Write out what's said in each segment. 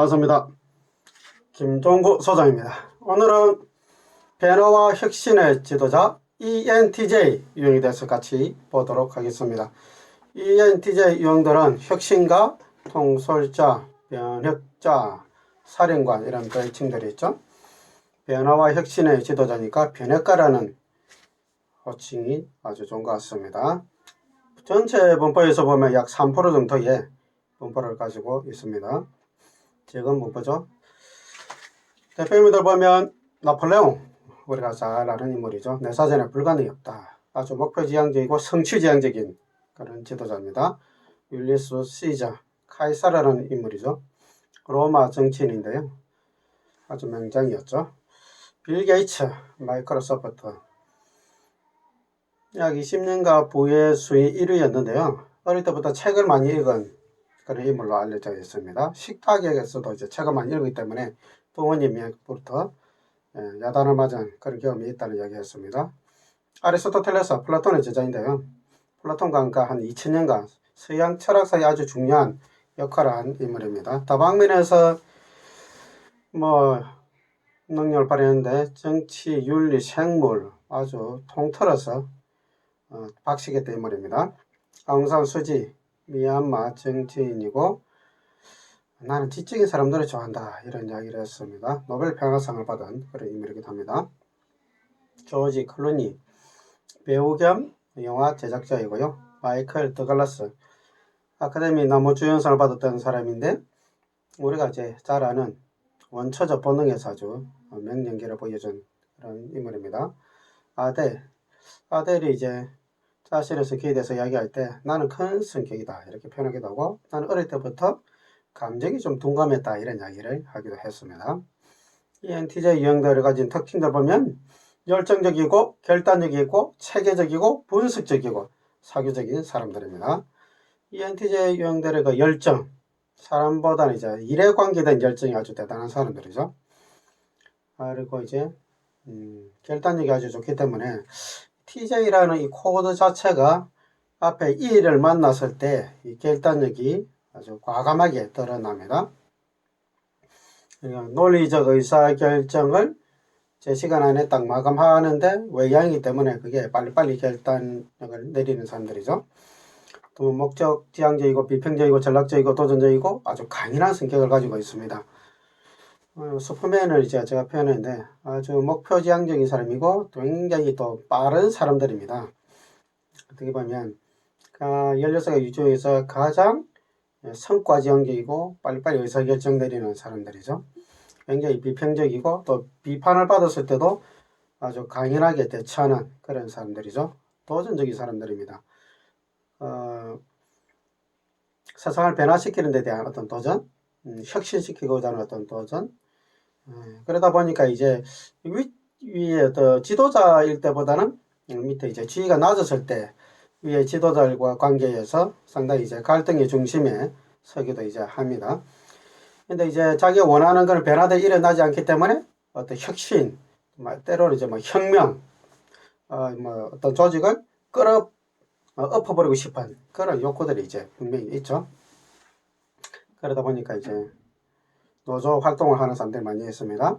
반갑습니다. 김종구 소장입니다. 오늘은 변화와 혁신의 지도자 ENTJ 유형에 대해서 같이 보도록 하겠습니다. ENTJ 유형들은 혁신가, 통솔자, 변혁자, 사령관 이런 별칭들이 있죠. 변화와 혁신의 지도자니까 변혁가라는 호칭이 아주 좋은 것 같습니다. 전체 분포에서 보면 약 3% 정도의 분포를 가지고 있습니다. 지금 분포죠. 대표님들 보면 나폴레옹, 우리가 잘 아는 인물이죠. 내 사전에 불가능이 없다. 아주 목표지향적이고 성취지향적인 그런 지도자입니다. 율리스 시저, 카이사르라는 인물이죠. 로마 정치인인데요. 아주 명장이었죠. 빌 게이츠, 마이크로소프트. 약 20년간 부의 수위 1위였는데요. 어릴 때부터 책을 많이 읽은 그런 인물로 알려져 있습니다. 식탁에서도 이제 책을 많이 읽기 때문에 부모님부터 야단을 맞은 그런 경험이 있다는 이야기였습니다. 아리스토텔레스, 플라톤의 제자인데요. 플라톤과 한 2000년간 서양 철학사에 아주 중요한 역할을 한 인물입니다. 다방면에서 능력을 발휘했는데 정치, 윤리, 생물 아주 통틀어서 박식했던 인물입니다. 아웅산 수지, 미얀마 정치인이고 나는 지적인 사람들을 좋아한다 이런 이야기를 했습니다. 노벨 평화상을 받은 그런 인물이기도 합니다. 조지 클루니, 배우 겸 영화 제작자이고요. 마이클 더글라스, 아카데미 나무주연상을 받았던 사람인데 우리가 이제 잘 아는 원초적 본능에서 아주 명연기를 보여준 그런 인물입니다. 아델이 이제 자신의 성격에 대해서 이야기할 때 나는 큰 성격이다 이렇게 표현하기도 하고 나는 어릴 때부터 감정이 좀 둔감했다 이런 이야기를 하기도 했습니다. ENTJ 유형들을 가진 특징들 보면 열정적이고 결단적이고 체계적이고 분석적이고 사교적인 사람들입니다. ENTJ 유형들의 그 열정, 사람보다는 이제 일에 관계된 열정이 아주 대단한 사람들이죠. 그리고 이제 결단력이 아주 좋기 때문에 TJ라는 이 코드 자체가 앞에 E를 만났을 때 이 결단력이 아주 과감하게 드러납니다. 논리적 의사결정을 제 시간 안에 딱 마감하는데 외향이기 때문에 그게 빨리빨리 결단력을 내리는 사람들이죠. 또 목적지향적이고 비평적이고 전략적이고 도전적이고 아주 강인한 성격을 가지고 있습니다. 슈퍼맨을 이제 제가 표현했는데 아주 목표지향적인 사람이고 굉장히 또 빠른 사람들입니다. 어떻게 보면 16개 유중에서 가장 성과지향적이고 빨리빨리 의사결정 내리는 사람들이죠. 굉장히 비평적이고 또 비판을 받았을 때도 아주 강인하게 대처하는 그런 사람들이죠. 도전적인 사람들입니다. 세상을 변화시키는 데 대한 어떤 도전, 혁신시키고자 하는 어떤 도전. 그러다 보니까 이제 위에 지도자일 때보다는 밑에 이제 지위가 낮았을 때 위에 지도자들과 관계에서 상당히 이제 갈등의 중심에 서기도 이제 합니다. 근데 이제 자기가 원하는 걸 변화들이 일어나지 않기 때문에 어떤 혁신, 때로는 이제 혁명, 어떤 조직을 엎어버리고 싶은 그런 욕구들이 이제 분명히 있죠. 그러다 보니까 이제 노조 활동을 하는 사람들이 많이 있습니다.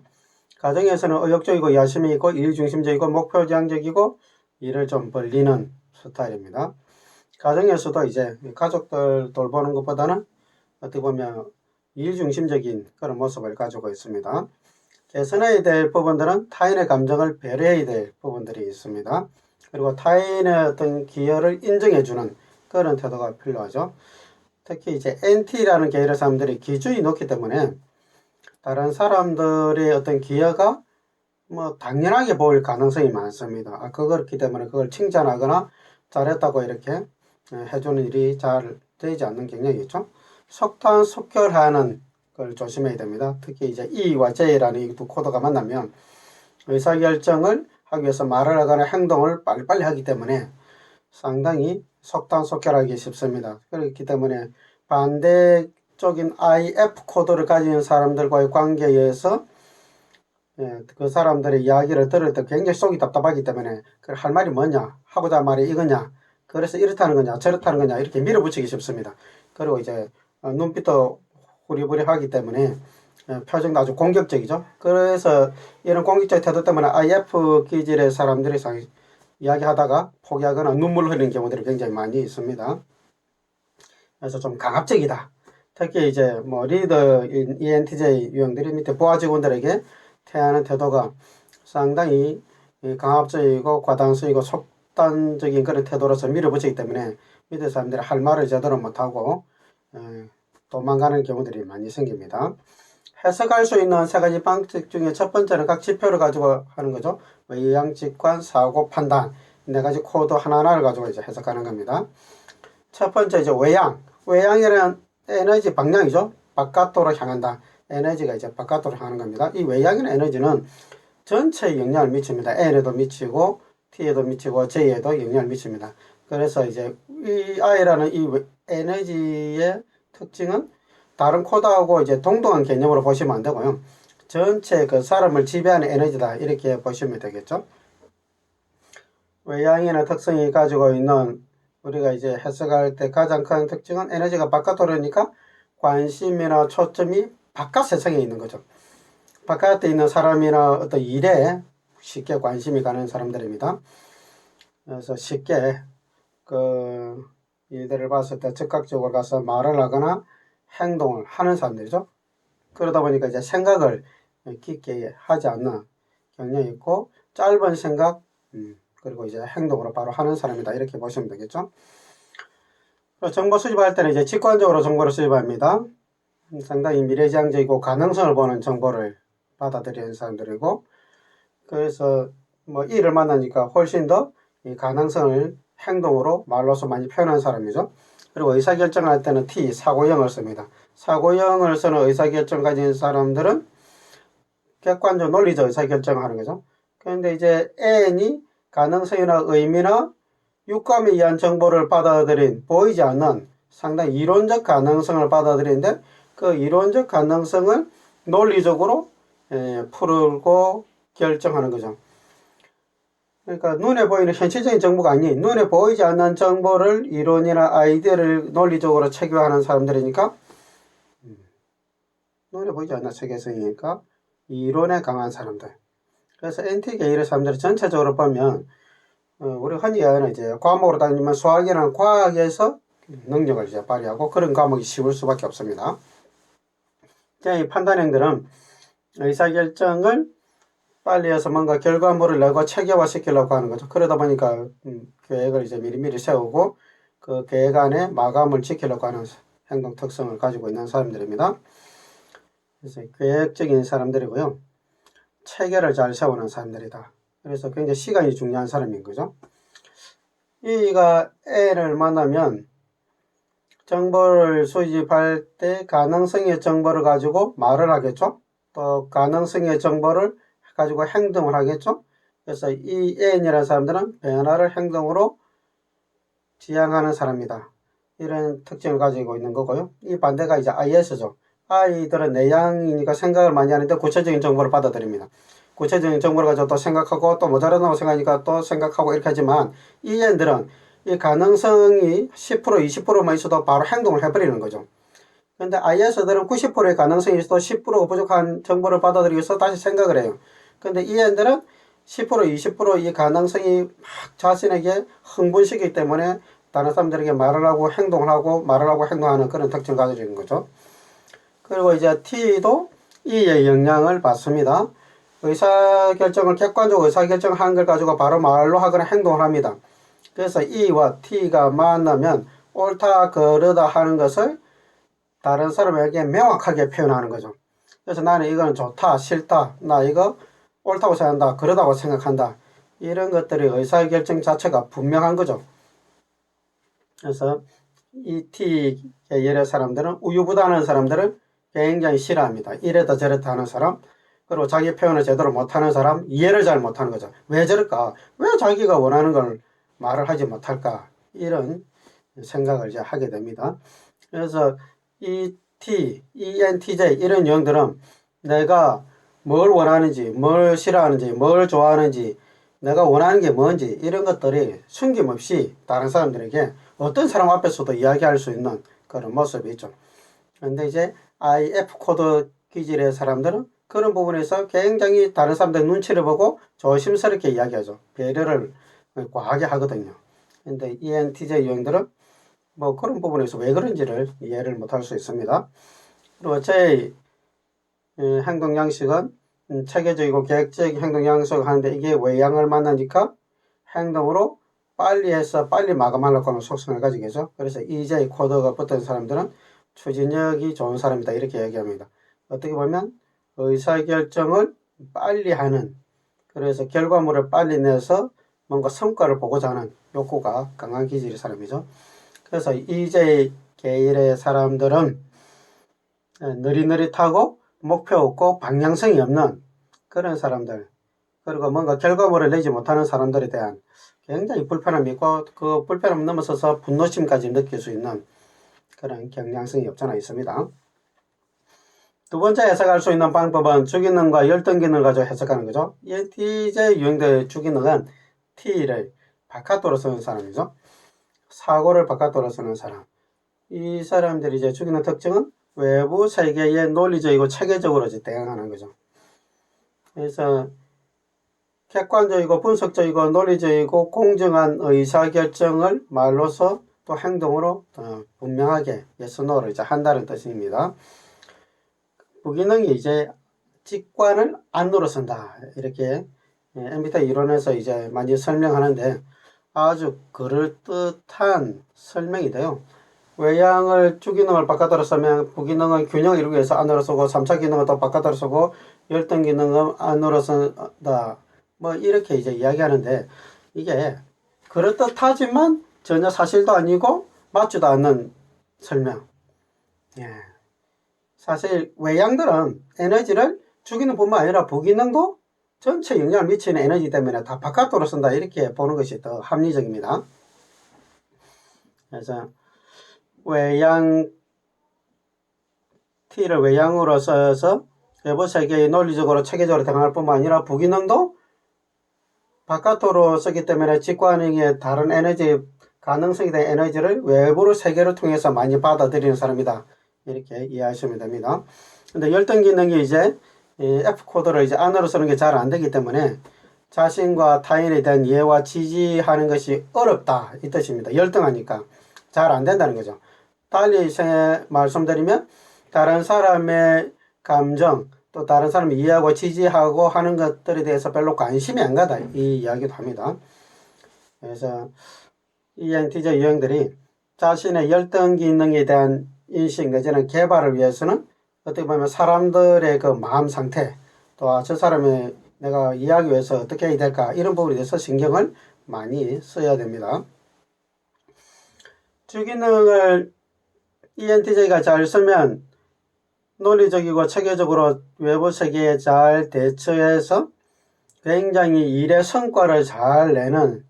가정에서는 의욕적이고 야심이 있고 일중심적이고 목표지향적이고 일을 좀 벌리는 스타일입니다. 가정에서도 이제 가족들 돌보는 것보다는 어떻게 보면 일중심적인 그런 모습을 가지고 있습니다. 개선해야 될 부분들은 타인의 감정을 배려해야 될 부분들이 있습니다. 그리고 타인의 어떤 기여를 인정해주는 그런 태도가 필요하죠. 특히 이제 NT라는 계열의 사람들이 기준이 높기 때문에 다른 사람들의 어떤 기여가 당연하게 보일 가능성이 많습니다. 그렇기 때문에 그걸 칭찬하거나 잘했다고 이렇게 해주는 일이 잘 되지 않는 경향이 있죠. 속단속결하는 걸 조심해야 됩니다. 특히 이제 E와 J라는 이 두 코드가 만나면 의사결정을 하기 위해서 말을 하거나 행동을 빨리빨리 하기 때문에 상당히 속단속결하기 쉽습니다. 그렇기 때문에 반대쪽인 IF 코드를 가진 사람들과의 관계에서 그 사람들의 이야기를 들을 때 굉장히 속이 답답하기 때문에 할 말이 뭐냐, 하고자 할 말이 이거냐, 그래서 이렇다는 거냐 저렇다는 거냐 이렇게 밀어붙이기 쉽습니다. 그리고 이제 눈빛도 후리부리하기 때문에 표정도 아주 공격적이죠. 그래서 이런 공격적 태도 때문에 IF 기질의 사람들이 이야기하다가 포기하거나 눈물 흘리는 경우들이 굉장히 많이 있습니다. 그래서 좀 강압적이다. 특히 이제 뭐 리더인 ENTJ 유형들이 밑에 부하 직원들에게 태하는 태도가 상당히 강압적이고 과단적이고 속단적인 그런 태도로서 밀어붙이기 때문에 밑에 사람들이 할 말을 제대로 못하고 도망가는 경우들이 많이 생깁니다. 해석할 수 있는 세 가지 방식 중에 첫 번째는 각 지표를 가지고 하는 거죠. 의향, 직관, 사고, 판단 네 가지 코드 하나하나를 가지고 이제 해석하는 겁니다. 첫 번째 이제 외향. 외향이라는 에너지 방향이죠. 바깥으로 향한다. 에너지가 이제 바깥으로 향하는 겁니다. 이 외향이라는 에너지는 전체에 영향을 미칩니다. N에도 미치고 T에도 미치고 J에도 영향을 미칩니다. 그래서 이제 이 I라는 이 에너지의 특징은 다른 코드하고 이제 동등한 개념으로 보시면 안 되고요. 전체 그 사람을 지배하는 에너지다. 이렇게 보시면 되겠죠. 외향인의 특성이 가지고 있는 우리가 이제 해석할 때 가장 큰 특징은 에너지가 바깥으로 오니까 관심이나 초점이 바깥 세상에 있는 거죠. 바깥에 있는 사람이나 어떤 일에 쉽게 관심이 가는 사람들입니다. 그래서 쉽게 그 일들을 봤을 때 즉각적으로 가서 말을 하거나 행동을 하는 사람들이죠. 그러다 보니까 이제 생각을 깊게 하지 않는 경향이 있고 짧은 생각 그리고 이제 행동으로 바로 하는 사람이다. 이렇게 보시면 되겠죠. 정보 수집할 때는 이제 직관적으로 정보를 수집합니다. 상당히 미래지향적이고 가능성을 보는 정보를 받아들이는 사람들이고 그래서 뭐 일을 만나니까 훨씬 더 이 가능성을 행동으로 말로서 많이 표현하는 사람이죠. 그리고 의사결정할 때는 T, 사고형을 씁니다. 사고형을 쓰는 의사결정 가진 사람들은 객관적 논리적 의사결정을 하는 거죠. 그런데 이제 N이 가능성이나 의미나 육감에 의한 정보를 받아들인 보이지 않는 상당히 이론적 가능성을 받아들이는데 그 이론적 가능성을 논리적으로 풀고 결정하는 거죠. 그러니까 눈에 보이는 현실적인 정보가 아닌 눈에 보이지 않는 정보를 이론이나 아이디어를 논리적으로 체계화하는 사람들이니까 눈에 보이지 않는 세계성이니까 이론에 강한 사람들. 그래서 NT계열의 사람들이 전체적으로 보면 우리 흔히 얘기하는 이제 과목으로 다니면 수학이나 과학에서 능력을 이제 발휘하고 그런 과목이 쉬울 수밖에 없습니다. 이 판단형들은 의사결정을 빨리 해서 뭔가 결과물을 내고 체계화 시키려고 하는 거죠. 그러다 보니까 계획을 이제 미리미리 세우고 그 계획 안에 마감을 지키려고 하는 행동 특성을 가지고 있는 사람들입니다. 그래서 계획적인 사람들이고요. 체계를 잘 세우는 사람들이다. 그래서 굉장히 시간이 중요한 사람인 거죠. E가 N을 만나면 정보를 수집할 때 가능성의 정보를 가지고 말을 하겠죠. 또 가능성의 정보를 가지고 행동을 하겠죠. 그래서 이 N이라는 사람들은 변화를 행동으로 지향하는 사람이다. 이런 특징을 가지고 있는 거고요. 이 반대가 이제 IS죠. I들은 내향이니까 생각을 많이 하는데 구체적인 정보를 받아들입니다. 구체적인 정보를 가지고 또 생각하고 또 모자란다고 생각하니까 또 생각하고 이렇게 하지만 이 N들은 이 가능성이 10% 20%만 있어도 바로 행동을 해버리는 거죠. 근데 IS들은 90%의 가능성이 있어도 10% 부족한 정보를 받아들이기 위해서 다시 생각을 해요. 근데 이 애들은 10% 20%이 가능성이 막 자신에게 흥분시키기 때문에 다른 사람들에게 말을 하고 행동을 하고 말을 하고 행동하는 그런 특징을 가지고 있는 거죠. 그리고 이제 T도 E의 영향을 받습니다. 의사결정을 객관적으로 의사결정을 하는 걸 가지고 바로 말로 하거나 행동을 합니다. 그래서 E와 T가 만나면 옳다 그르다 하는 것을 다른 사람에게 명확하게 표현하는 거죠. 그래서 나는 이거는 좋다 싫다 나 이거 옳다고 생각한다 그러다고 생각한다 이런 것들이 의사결정 자체가 분명한 거죠. 그래서 이 T계열의 사람들은 우유부단한 사람들을 굉장히 싫어합니다. 이래다 저래다 하는 사람 그리고 자기 표현을 제대로 못하는 사람 이해를 잘 못하는 거죠. 왜 저럴까? 왜 자기가 원하는 걸 말을 하지 못할까? 이런 생각을 이제 하게 됩니다. 그래서 이 T, ENTJ 이런 유형들은 내가 뭘 원하는지, 뭘 싫어하는지, 뭘 좋아하는지, 내가 원하는 게 뭔지 이런 것들이 숨김없이 다른 사람들에게 어떤 사람 앞에서도 이야기할 수 있는 그런 모습이 있죠. 그런데 이제 IF 코드 기질의 사람들은 그런 부분에서 굉장히 다른 사람들 눈치를 보고 조심스럽게 이야기하죠. 배려를 과하게 하거든요. 근데 ENTJ 유형들은 뭐 그런 부분에서 왜 그런지를 이해를 못할 수 있습니다. 그리고 제 행동 양식은 체계적이고 계획적인 행동 양식을 하는데 이게 외향을 만나니까 행동으로 빨리 해서 빨리 마감하려고 하는 속성을 가지겠죠. 그래서 EJ 코드가 붙은 사람들은 추진력이 좋은 사람이다 이렇게 얘기합니다. 어떻게 보면 의사결정을 빨리 하는, 그래서 결과물을 빨리 내서 뭔가 성과를 보고자 하는 욕구가 강한 기질의 사람이죠. 그래서 EJ 계열의 사람들은 느릿느릿하고 목표 없고 방향성이 없는 그런 사람들, 그리고 뭔가 결과물을 내지 못하는 사람들에 대한 굉장히 불편함이 있고 그 불편함을 넘어서서 분노심까지 느낄 수 있는 그런 경량성이 없잖아 있습니다. 두 번째 해석할 수 있는 방법은 주기능과 열등기능을 가지고 해석하는 거죠. ENTJ 유형들의 주기능은 T를 바깥으로 쓰는 사람이죠. 사고를 바깥으로 쓰는 사람. 이 사람들이 이제 주기능 특징은 외부 세계에 논리적이고 체계적으로 대응하는 거죠. 그래서 객관적이고 분석적이고 논리적이고 공정한 의사결정을 말로서 또 행동으로 분명하게 yes, no를 이제 한다는 뜻입니다. 부기능이 이제 직관을 안으로 쓴다. 이렇게 MBTI 이론에서 이제 많이 설명하는데 아주 그럴듯한 설명이 돼요. 외향을 주기능을 바깥으로 쓰면 부기능은 균형을 이루기 위해서 안으로 쓰고 3차 기능은 또 바깥으로 쓰고 열등 기능은 안으로 쓴다. 뭐 이렇게 이제 이야기하는데 이게 그럴듯하지만 전혀 사실도 아니고 맞지도 않는 설명. 예. 사실 외향들은 에너지를 주기능 뿐만 아니라 부기능도 전체 영향을 미치는 에너지 때문에 다 바깥으로 쓴다 이렇게 보는 것이 더 합리적입니다. 그래서 외향 T를 외향으로 써서 외부 세계에 논리적으로 체계적으로 대응할 뿐만 아니라 부기능도 바깥으로 쓰기 때문에 직관행의 다른 에너지 가능성에 대한 에너지를 외부로 세계를 통해서 많이 받아들이는 사람이다. 이렇게 이해하시면 됩니다. 근데 열등 기능이 이제 F 코드를 이제 안으로 쓰는 게 잘 안 되기 때문에 자신과 타인에 대한 이해와 지지하는 것이 어렵다 이 뜻입니다. 열등하니까 잘 안 된다는 거죠. 달리 말씀드리면 다른 사람의 감정 또 다른 사람을 이해하고 지지하고 하는 것들에 대해서 별로 관심이 안 가다 이 이야기도 합니다. 그래서 ENTJ 유형들이 자신의 열등 기능에 대한 인식 내지는 개발을 위해서는 어떻게 보면 사람들의 그 마음 상태 또 저 사람의 내가 이해하기 위해서 어떻게 해야 될까 이런 부분에 대해서 신경을 많이 써야 됩니다. 주기능을 ENTJ가 잘 쓰면 논리적이고 체계적으로 외부 세계에 잘 대처해서 굉장히 일의 성과를 잘 내는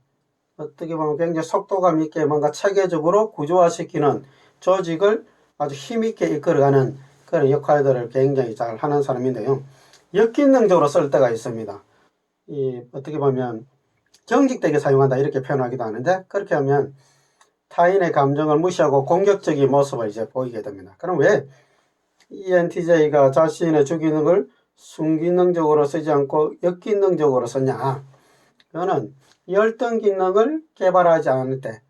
어떻게 보면 굉장히 속도감 있게 뭔가 체계적으로 구조화시키는 조직을 아주 힘있게 이끌어가는 그런 역할들을 굉장히 잘 하는 사람인데요. 역기능적으로 쓸 때가 있습니다. 어떻게 보면 경직되게 사용한다 이렇게 표현하기도 하는데 그렇게 하면 타인의 감정을 무시하고 공격적인 모습을 이제 보이게 됩니다. 그럼 왜 ENTJ가 자신의 주기능을 순기능적으로 쓰지 않고 역기능적으로 썼냐? 그거는 열등 기능을 개발하지 않을 때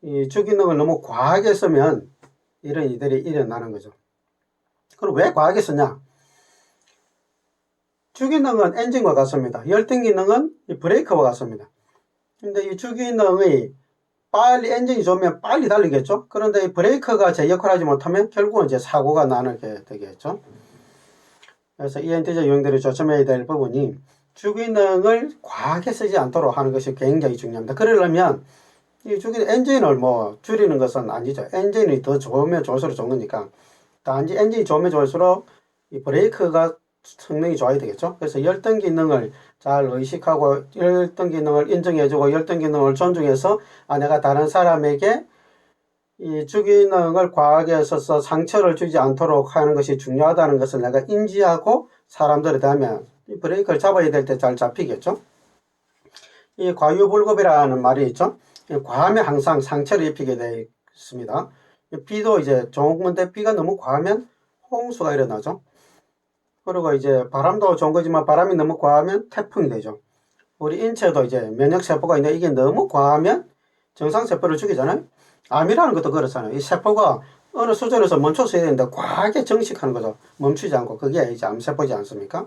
이 주기능을 너무 과하게 쓰면 이런 일들이 일어나는 거죠. 그럼 왜 과하게 쓰냐? 주기능은 엔진과 같습니다. 열등 기능은 브레이크와 같습니다. 근데 이 주기능이 빨리 엔진이 좋으면 빨리 달리겠죠. 그런데 이 브레이크가 제 역할을 하지 못하면 결국은 이제 사고가 나게 되겠죠. 그래서 ENTJ 유형들이 조심해야 될 부분이 주기능을 과하게 쓰지 않도록 하는 것이 굉장히 중요합니다. 그러려면 이 주기능 엔진을 뭐 줄이는 것은 아니죠. 엔진이 더 좋으면 좋을수록 좋은 거니까 단지 엔진이 좋으면 좋을수록 이 브레이크가 성능이 좋아야 되겠죠. 그래서 열등 기능을 잘 의식하고 열등 기능을 인정해주고 열등 기능을 존중해서 내가 다른 사람에게 이 주기능을 과하게 써서 상처를 주지 않도록 하는 것이 중요하다는 것을 내가 인지하고 사람들에 대하면 이 브레이크를 잡아야 될 때 잘 잡히겠죠. 이 과유불급이라는 말이 있죠. 과하면 항상 상처를 입히게 되어 있습니다. 비도 이제 좋은 건데 비가 너무 과하면 홍수가 일어나죠. 그리고 이제 바람도 좋은 거지만 바람이 너무 과하면 태풍이 되죠. 우리 인체도 이제 면역세포가 있는데 이게 너무 과하면 정상세포를 죽이잖아요. 암이라는 것도 그렇잖아요. 이 세포가 어느 수준에서 멈춰서야 되는데 과하게 정식하는 거죠. 멈추지 않고. 그게 이제 암세포지 않습니까?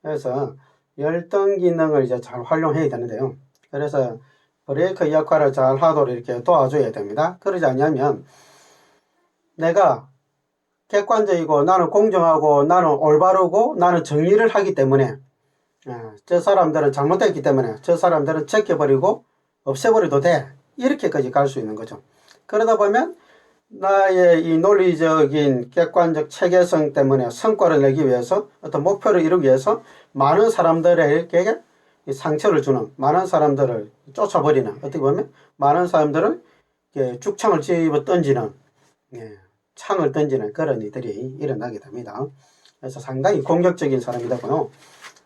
그래서 열등 기능을 이제 잘 활용해야 되는데요. 그래서 브레이크 역할을 잘 하도록 이렇게 도와줘야 됩니다. 그러지 않으면 내가 객관적이고 나는 공정하고 나는 올바르고 나는 정의를 하기 때문에 저 사람들은 잘못됐기 때문에 저 사람들은 제껴버리고 없애버려도 돼. 이렇게까지 갈 수 있는 거죠. 그러다 보면 나의 이 논리적인 객관적 체계성 때문에 성과를 내기 위해서 어떤 목표를 이루기 위해서 많은 사람들에게 상처를 주는, 많은 사람들을 쫓아버리는, 어떻게 보면 많은 사람들을 죽창을 집어 던지는, 창을 던지는 그런 일들이 일어나게 됩니다. 그래서 상당히 공격적인 사람이 되고요.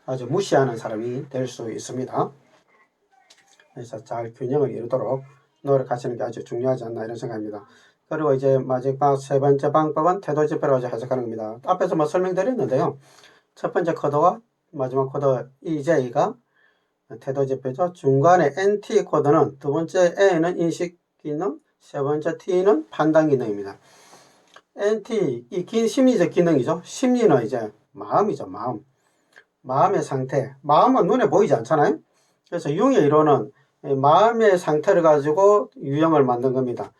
아주 무시하는 사람이 될 수 있습니다. 그래서 잘 균형을 이루도록 노력하시는 게 아주 중요하지 않나 이런 생각입니다. 그리고 이제 마지막 세 번째 방법은 태도 지표라고 해석하는 겁니다. 앞에서 뭐 설명드렸는데요. 첫 번째 코드와 마지막 코드 EJ가 태도 지표죠. 중간에 NT 코드는 두 번째 A는 인식 기능, 세 번째 T는 판단 기능입니다. NT, 이 긴 심리적 기능이죠. 심리는 이제 마음이죠. 마음의 상태. 마음은 눈에 보이지 않잖아요. 그래서 융의 이론은 마음의 상태를 가지고 유형을 만든 겁니다.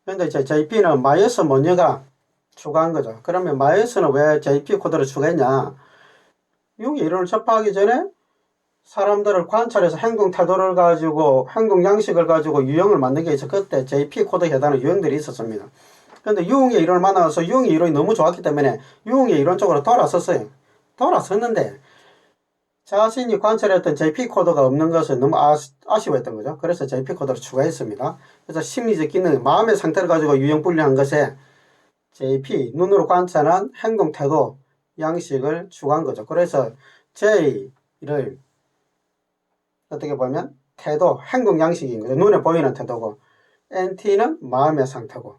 그런데 이제 JP는 마이어스 모녀가 추가한 거죠. 그러면 마이어스는 왜 JP 코드를 추가했냐? 융의 이론을 접하기 전에 사람들을 관찰해서 행동 태도를 가지고 행동 양식을 가지고 유형을 만든 게 있어. 그때 JP 코드에 해당하는 유형들이 있었습니다. 그런데 융의 이론을 만나서 융의 이론이 너무 좋았기 때문에 융의 이론 쪽으로 돌아섰어요. 돌아섰는데 자신이 관찰했던 JP 코드가 없는 것은 너무 아쉬워했던 거죠. 그래서 JP 코드를 추가했습니다. 그래서 심리적 기능, 마음의 상태를 가지고 유형 분류한 것에 JP, 눈으로 관찰한 행동 태도 양식을 추가한 거죠. 그래서 J를 어떻게 보면 태도, 행동 양식인 거죠. 눈에 보이는 태도고, NT는 마음의 상태고,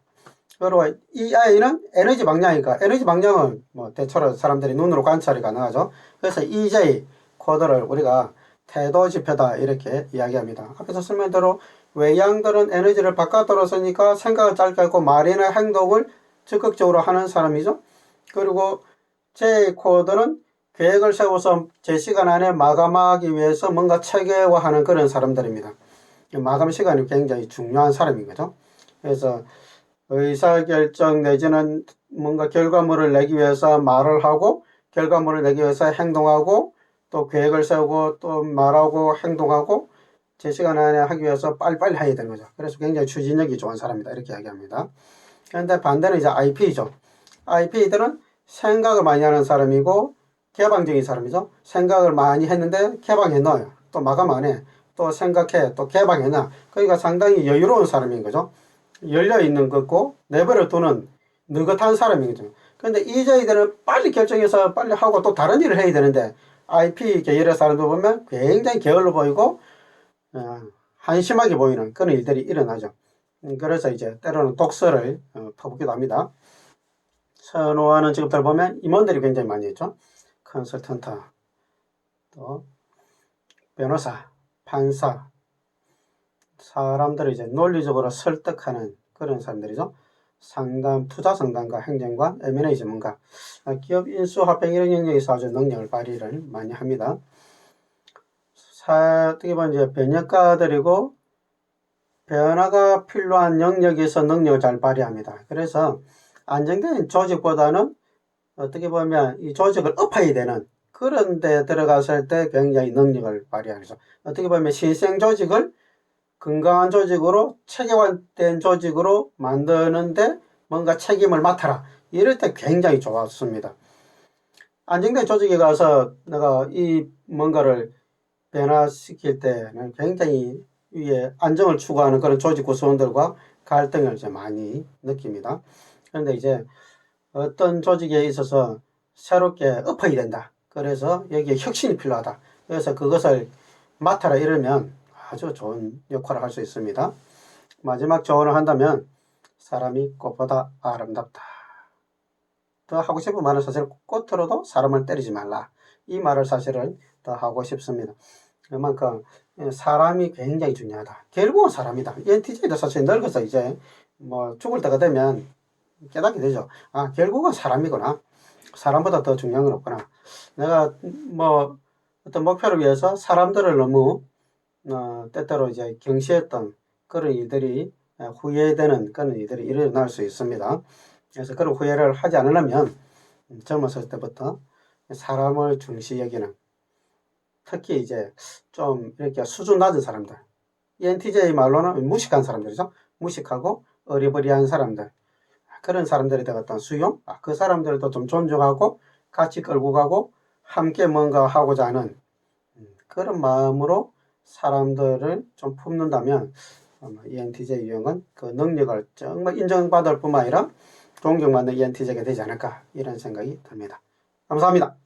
그리고 EI는 에너지 방향이니까, 에너지 방향은 뭐 대체로 사람들이 눈으로 관찰이 가능하죠. 그래서 EJ 코드를 우리가 태도 지표다 이렇게 이야기합니다. 앞에서 설명대로 외향들은 에너지를 바깥으로 쓰니까 생각을 짧게 하고 말이나 행동을 적극적으로 하는 사람이죠. 그리고 J 코드는 계획을 세워서 제 시간 안에 마감하기 위해서 뭔가 체계화하는 그런 사람들입니다. 마감 시간이 굉장히 중요한 사람인 거죠. 그래서 의사결정 내지는 뭔가 결과물을 내기 위해서 말을 하고 결과물을 내기 위해서 행동하고 또 계획을 세우고 또 말하고 행동하고 제 시간 안에 하기 위해서 빨리빨리 해야 되는 거죠. 그래서 굉장히 추진력이 좋은 사람이다 이렇게 이야기합니다. 그런데 반대는 이제 IP죠. IP들은 생각을 많이 하는 사람이고 개방적인 사람이죠. 생각을 많이 했는데 개방해 놔요. 또 마감 안 해. 또 생각해. 또 개방해 놔. 그러니까 상당히 여유로운 사람인 거죠. 열려있는 거고 내버려 두는 느긋한 사람인 거죠. 그런데 EJ들은 빨리 결정해서 빨리 하고 또 다른 일을 해야 되는데 IP 계열의 사람들 보면 굉장히 게을러 보이고 한심하게 보이는 그런 일들이 일어나죠. 그래서 이제 때로는 독서를 퍼붓기도 합니다. 선호하는 직업들 보면 임원들이 굉장히 많이 있죠. 컨설턴트, 또 변호사, 판사, 사람들을 이제 논리적으로 설득하는 그런 사람들이죠. 상담, 투자 상담가, 행정관, M&A 전문가, 기업 인수, 합병 이런 영역에서 아주 능력을 발휘를 많이 합니다. 어떻게 보면 이제 변혁가들이고 변화가 필요한 영역에서 능력을 잘 발휘합니다. 그래서 안정된 조직보다는 어떻게 보면 이 조직을 엎어야 되는 그런 데 들어갔을 때 굉장히 능력을 발휘하죠. 어떻게 보면 신생 조직을 건강한 조직으로 체계화된 조직으로 만드는데 뭔가 책임을 맡아라. 이럴 때 굉장히 좋았습니다. 안정된 조직에 가서 내가 이 뭔가를 변화시킬 때는 굉장히 위에 안정을 추구하는 그런 조직 구성원들과 갈등을 이제 많이 느낍니다. 그런데 이제 어떤 조직에 있어서 새롭게 엎어야 된다. 그래서 여기에 혁신이 필요하다. 그래서 그것을 맡아라 이러면 아주 좋은 역할을 할 수 있습니다. 마지막 조언을 한다면 사람이 꽃보다 아름답다. 더 하고 싶은 말은 사실 꽃으로도 사람을 때리지 말라. 이 말을 사실은 더 하고 싶습니다. 그만큼 사람이 굉장히 중요하다. 결국은 사람이다. ENTJ도 사실 늙어서 이제 뭐 죽을 때가 되면 깨닫게 되죠. 아, 결국은 사람이구나. 사람보다 더 중요한 건 없구나. 내가 뭐 어떤 목표를 위해서 사람들을 너무 때때로 이제 경시했던 그런 일들이 후회되는 그런 일들이 일어날 수 있습니다. 그래서 그런 후회를 하지 않으려면 젊었을 때부터 사람을 중시 여기는, 특히 이제 좀 이렇게 수준 낮은 사람들, ENTJ 말로는 무식한 사람들이죠. 무식하고 어리버리한 사람들, 그런 사람들에 대한 어떤 수용, 그 사람들도 좀 존중하고 같이 끌고 가고 함께 뭔가 하고자 하는 그런 마음으로 사람들을 좀 품는다면 ENTJ 유형은 그 능력을 정말 인정받을 뿐만 아니라 존경받는 ENTJ가 되지 않을까, 이런 생각이 듭니다. 감사합니다.